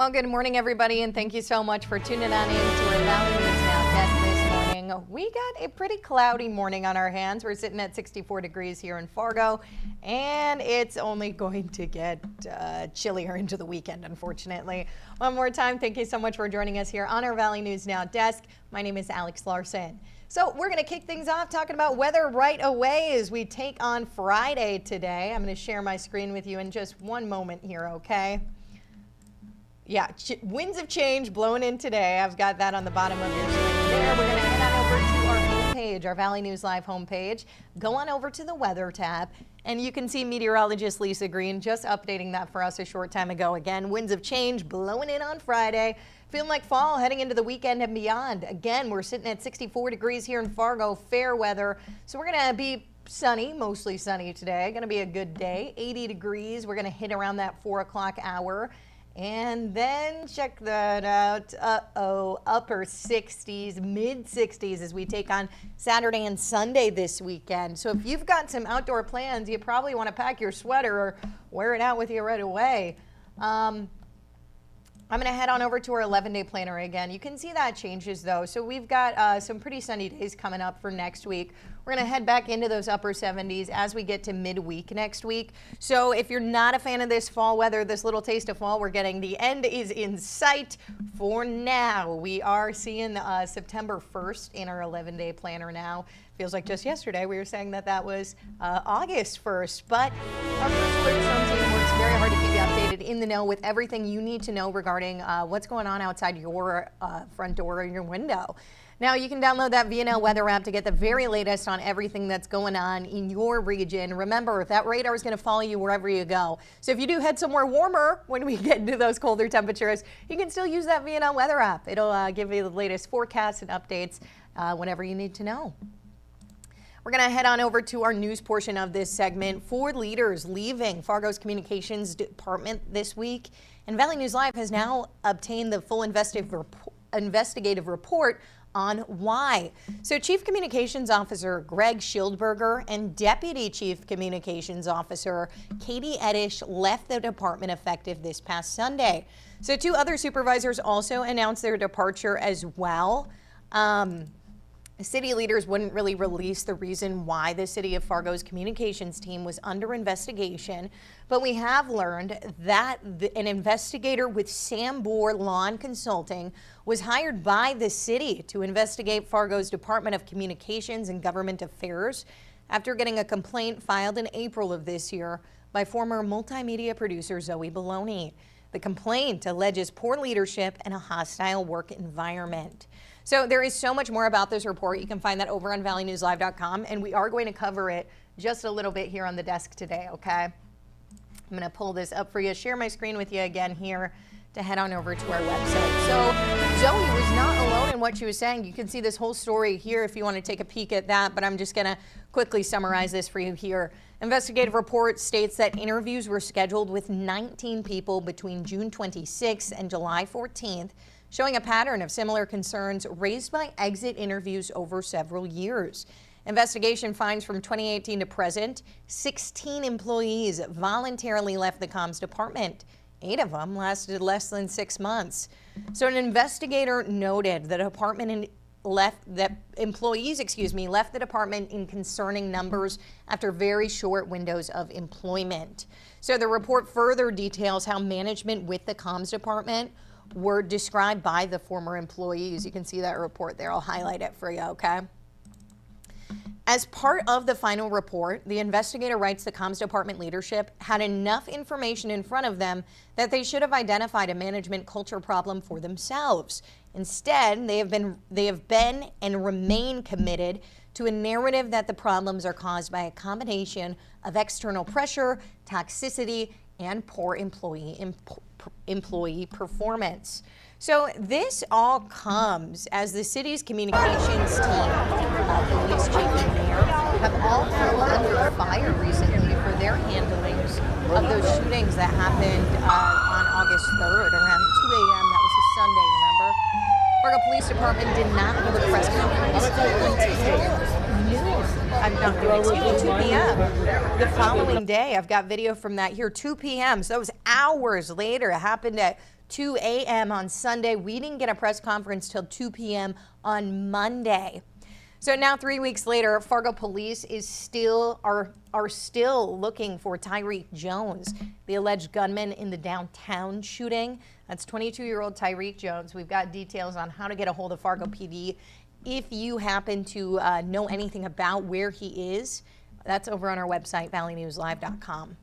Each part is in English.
Well, good morning, everybody, and thank you so much for tuning on in to our Valley News Now desk this morning. We got a pretty cloudy morning on our hands. We're sitting at 64 degrees here in Fargo, and it's only going to get chillier into the weekend, unfortunately. One more time, thank you so much for joining us here on our Valley News Now desk. My name is Alex Larson. So we're going to kick things off talking about weather right away as we take on Friday today. I'm going to share my screen with you in just one moment here, okay? Yeah, winds of change blowing in today. I've got that on the bottom of your screen there. We're going to head on over to our homepage, our Valley News Live homepage. Go on over to the weather tab, and you can see meteorologist Lisa Green just updating that for us a short time ago. Again, winds of change blowing in on Friday. Feeling like fall heading into the weekend and beyond. Again, we're sitting at 64 degrees here in Fargo, fair weather. So we're going to be sunny, mostly sunny today. Going to be a good day. 80 degrees. We're going to hit around that 4 o'clock hour. And then check that out, upper 60s, mid 60s as we take on Saturday and Sunday this weekend. So if you've got some outdoor plans, you probably want to pack your sweater or wear it out with you right away. I'm going to head on over to our 11-day planner again. You can see that changes though. So we've got some pretty sunny days coming up for next week. We're going to head back into those upper 70s as we get to midweek next week. So if you're not a fan of this fall weather, this little taste of fall we're getting, the end is in sight for now. We are seeing September 1st in our 11-day planner now. Feels like just yesterday we were saying that that was August 1st, but our first alert zone team works very hard to keep you updated in the know with everything you need to know regarding what's going on outside your front door or your window. Now, you can download that VNN weather app to get the very latest on everything that's going on in your region. Remember, that radar is going to follow you wherever you go. So if you do head somewhere warmer when we get into those colder temperatures, you can still use that VNN weather app. It'll give you the latest forecasts and updates whenever you need to know. We're going to head on over to our news portion of this segment. 4 leaders leaving Fargo's communications department this week, and Valley News Live has now obtained the full investigative report on why. So Chief Communications Officer Greg Schildberger and Deputy Chief Communications Officer Katie Eddish left the department effective this past Sunday. So 2 other supervisors also announced their departure as well. City leaders wouldn't really release the reason why the City of Fargo's communications team was under investigation, but we have learned that an investigator with Sambor Lawn Consulting was hired by the city to investigate Fargo's Department of Communications and Government Affairs after getting a complaint filed in April of this year by former multimedia producer Zoe Baloney. The complaint alleges poor leadership and a hostile work environment. So there is so much more about this report. You can find that over on valleynewslive.com, and we are going to cover it just a little bit here on the desk today, okay? I'm going to pull this up for you, share my screen with you again here to head on over to our website. So Zoe was not alone in what she was saying. You can see this whole story here if you want to take a peek at that, but I'm just going to quickly summarize this for you here. Investigative report states that interviews were scheduled with 19 people between June 26th and July 14th, showing a pattern of similar concerns raised by exit interviews over several years. Investigation finds from 2018 to present, 16 employees voluntarily left the comms department. 8 of them lasted less than 6 months. So an investigator noted that employees left the department in concerning numbers after very short windows of employment. So the report further details how management with the comms department were described by the former employees. You can see that report there. I'll highlight it for you, okay? As part of the final report, the investigator writes the comms department leadership had enough information in front of them that they should have identified a management culture problem for themselves. Instead, they have been and remain committed to a narrative that the problems are caused by a combination of external pressure, toxicity, and poor employee performance. So this all comes as the city's communications team, police chief and mayor, have all come under fire recently for their handlings of those shootings that happened on August 3rd around 2 a.m. That was a Sunday, remember? Fargo Police Department did not hold a press conference until 2 p.m. the following day. I've got video from that here, 2 p.m. So that was hours later. It happened at 2 a.m. on Sunday. We didn't get a press conference till 2 p.m. on Monday. So now 3 weeks later, Fargo police are still looking for Tyreek Jones, the alleged gunman in the downtown shooting. That's 22-year-old Tyreek Jones. We've got details on how to get a hold of Fargo PD. If you happen to know anything about where he is, that's over on our website, valleynewslive.com.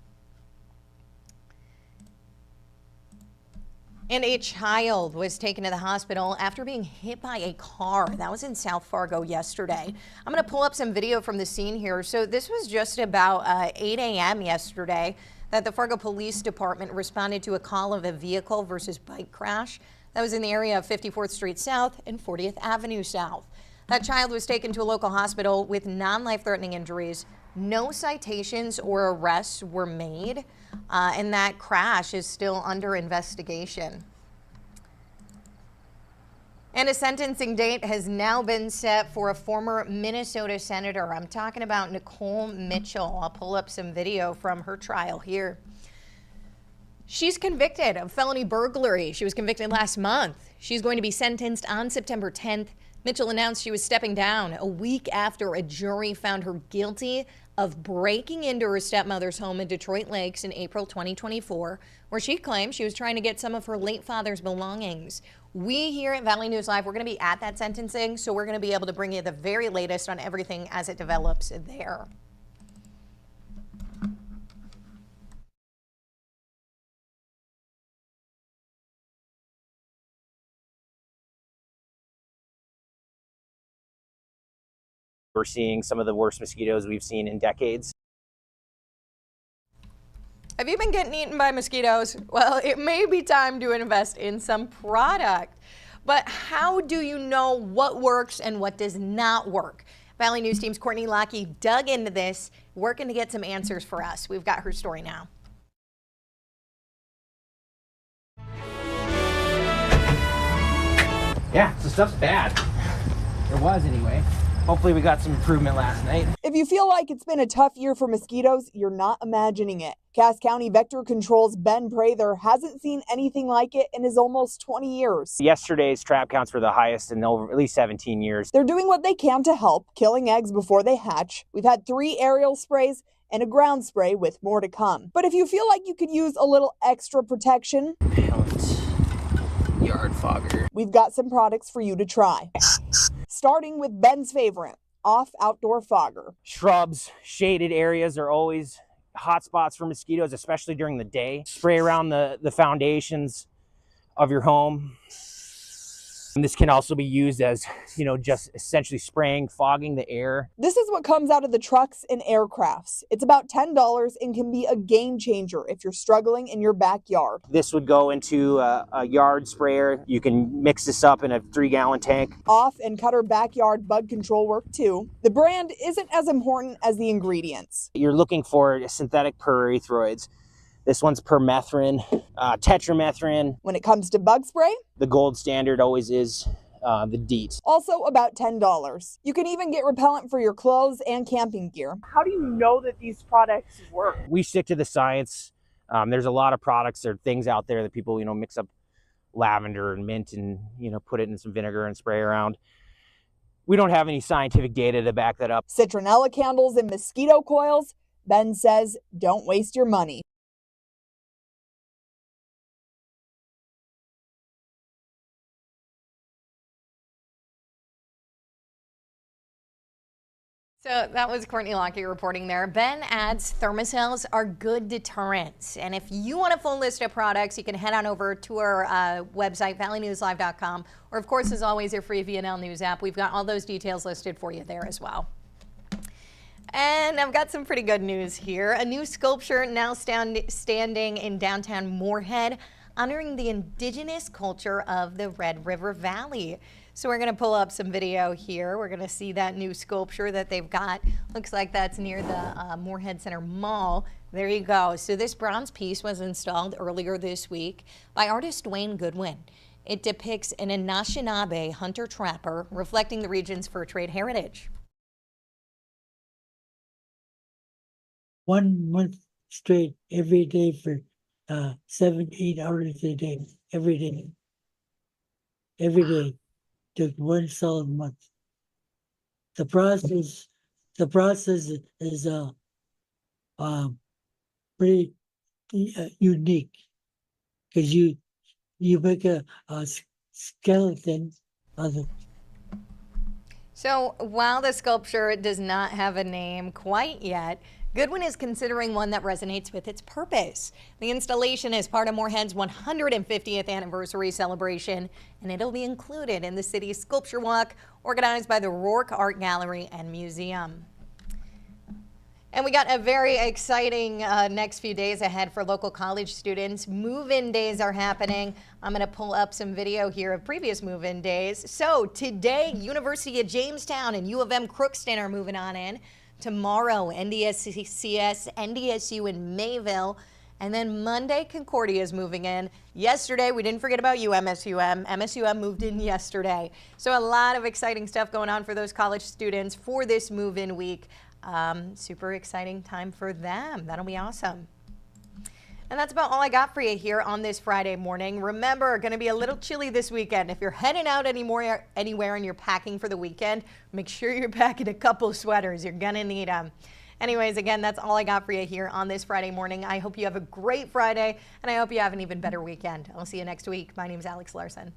And a child was taken to the hospital after being hit by a car. That was in South Fargo yesterday. I'm going to pull up some video from the scene here. So this was just about 8 a.m. yesterday that the Fargo Police Department responded to a call of a vehicle versus bike crash. That was in the area of 54th Street South and 40th Avenue South. That child was taken to a local hospital with non-life-threatening injuries. No citations or arrests were made, and that crash is still under investigation. And a sentencing date has now been set for a former Minnesota senator. I'm talking about Nicole Mitchell. I'll pull up some video from her trial here. She's convicted of felony burglary. She was convicted last month. She's going to be sentenced on September 10th. Mitchell announced she was stepping down a week after a jury found her guilty of breaking into her stepmother's home in Detroit Lakes in April 2024, where she claimed she was trying to get some of her late father's belongings. We here at Valley News Live, we're going to be at that sentencing, so we're going to be able to bring you the very latest on everything as it develops there. We're seeing some of the worst mosquitoes we've seen in decades. Have you been getting eaten by mosquitoes? Well, it may be time to invest in some product. But how do you know what works and what does not work? Valley News Team's Courtney Lockey dug into this, working to get some answers for us. We've got her story now. Yeah, so stuff's bad. It was anyway. Hopefully we got some improvement last night. If you feel like it's been a tough year for mosquitoes, you're not imagining it. Cass County Vector Control's Ben Prather hasn't seen anything like it in his almost 20 years. Yesterday's trap counts were the highest in over at least 17 years. They're doing what they can to help, killing eggs before they hatch. We've had 3 aerial sprays and a ground spray with more to come. But if you feel like you could use a little extra protection, Yard fogger. we've got some products for you to try. Starting with Ben's favorite, Off Outdoor Fogger. Shrubs, shaded areas are always hot spots for mosquitoes, especially during the day. Spray around the foundations of your home. And this can also be used as, just essentially spraying, fogging the air. This is what comes out of the trucks and aircrafts. It's about $10 and can be a game changer if you're struggling in your backyard. This would go into a yard sprayer. You can mix this up in a 3-gallon tank. Off and Cutter backyard bug control work too. The brand isn't as important as the ingredients. You're looking for synthetic pyrethroids. This one's permethrin, tetramethrin. When it comes to bug spray, The gold standard always is the DEET. also about $10. You can even get repellent for your clothes and camping gear. How do you know that these products work? We stick to the science. There's a lot of products or things out there that people, mix up lavender and mint and, put it in some vinegar and spray around. We don't have any scientific data to back that up. Citronella candles and mosquito coils. Ben says, don't waste your money. So that was Courtney Lockey reporting there. Ben adds thermocells are good deterrents. And if you want a full list of products, you can head on over to our website, valleynewslive.com. Or, of course, as always, your free VNN News app. We've got all those details listed for you there as well. And I've got some pretty good news here. A new sculpture now standing in downtown Moorhead, honoring the indigenous culture of the Red River Valley. So we're going to pull up some video here. We're going to see that new sculpture that they've got. Looks like that's near the Moorhead Center Mall. There you go. So this bronze piece was installed earlier this week by artist Dwayne Goodwin. It depicts an Anishinaabe hunter-trapper reflecting the region's fur trade heritage. 1 month straight, every day for 7-8 hours a day. every day. Every day took one solid month. The process is um, pretty unique because you make a skeleton of the. So while the sculpture does not have a name quite yet, Goodwin is considering one that resonates with its purpose. The installation is part of Moorhead's 150th anniversary celebration, and it'll be included in the city's sculpture walk organized by the Rourke Art Gallery and Museum. And we got a very exciting next few days ahead for local college students. Move-in days are happening. I'm going to pull up some video here of previous move-in days. So today, University of Jamestown and U of M Crookston are moving on in. Tomorrow, NDSCS, NDSU in Mayville. And then Monday, Concordia is moving in. Yesterday, we didn't forget about UMSUM. MSUM moved in yesterday. So a lot of exciting stuff going on for those college students for this move-in week. Super exciting time for them. That'll be awesome. And that's about all I got for you here on this Friday morning. Remember, going to be a little chilly this weekend. If you're heading out anywhere and you're packing for the weekend, make sure you're packing a couple sweaters. You're going to need them. Anyways, again, that's all I got for you here on this Friday morning. I hope you have a great Friday, and I hope you have an even better weekend. I'll see you next week. My name is Alex Larson.